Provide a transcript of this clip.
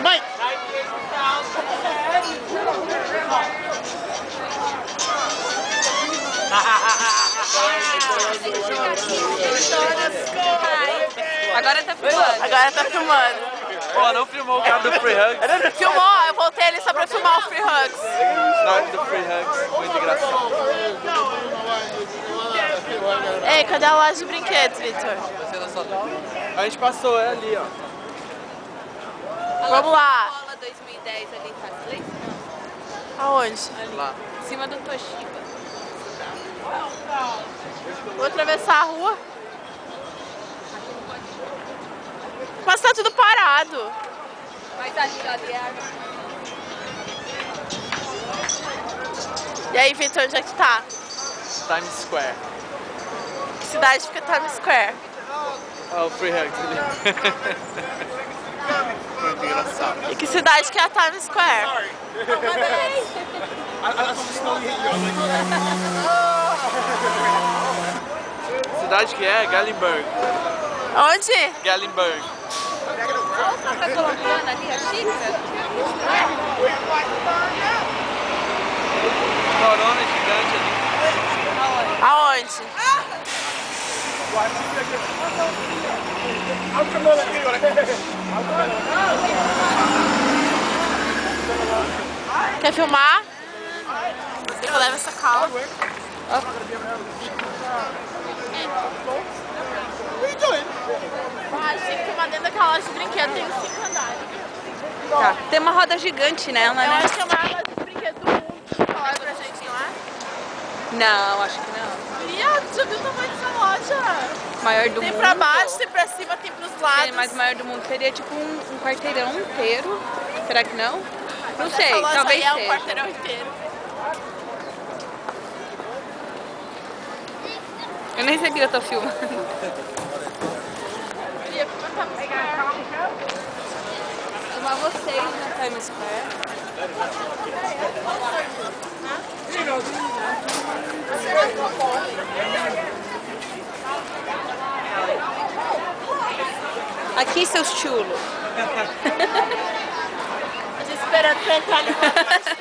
Mike! Agora tá filmando. Agora tá filmando. Pô, não filmou o cara do Free Hugs? Filmou, eu voltei ali só pra filmar o Free Hugs. Não, do Free Hugs, muito engraçado. Ei, cadê a loja de brinquedos, Vitor? A gente passou, é ali, ó. Vamos lá. Escola 2010 ali em Castley. Aonde? Ali. Lá. Em cima do Toshiba. Vou atravessar a rua. Mas tá tudo parado. Mas ali é... E aí, Vitor, onde é que tu tá? Times Square. Que cidade fica Times Square? Ó, o Free Hugs ali. Muito engraçado. E que cidade que é a Times Square? Cidade que é? Gallenberg. Onde? Gallenberg. Olha o café colombiano ali, a xícara. Corona gigante ali. Aonde? Quer filmar? Eu levo essa calma. Ah, tem que filmar dentro daquela loja de brinquedo, tem 5 andares. Tá. Tem uma roda gigante nela, Eu né? acho que é a maior loja de brinquedo do mundo. Falaram pra gente, não é? Não, acho que não. Viado, já viu o tamanho dessa loja? Maior do Tem mundo. pra baixo, tem pra cima, tem pros lados. Mas o maior do mundo seria tipo um quarteirão inteiro. Será que não? Não Essa sei, loja talvez aí é um seja. quarteirão inteiro. Eu nem sabia que eu tô filmando. Ia filmar Times Square. Filmar vocês na Times Square. Aqui, seus chulos. A gente esperando pra entrar ali na loja.